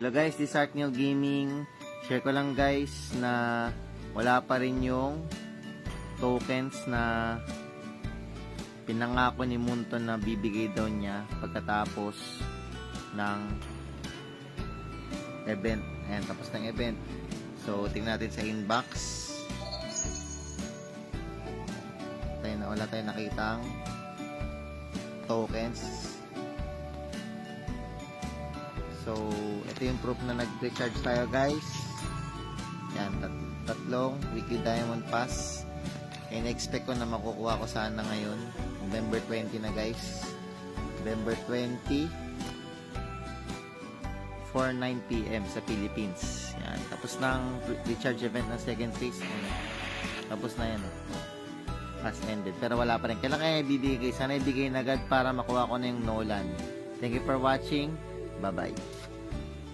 Hello guys, this is Arkneil Gaming. Share ko lang guys na wala pa rin yung tokens na pinangako ni Moonton na bibigay daw niya pagkatapos ng event. Ayan, tapos ng event. So, tingnan natin sa inbox. Wala tayong nakitang tokens. So, ito yung proof na nag-recharge tayo guys. Yan, tatlong weekly diamond pass. And expect ko na makukuha ko sana ngayon. November 20 na guys. November 20 for 9 PM sa Philippines. Yan, tapos ng recharge event ng second phase. Tapos na yan. Has ended. Pero wala pa rin. Kailan kaya ibibigay? Sana ibigay na agad para makuha ko na yung Nolan. Thank you for watching. Bye-bye.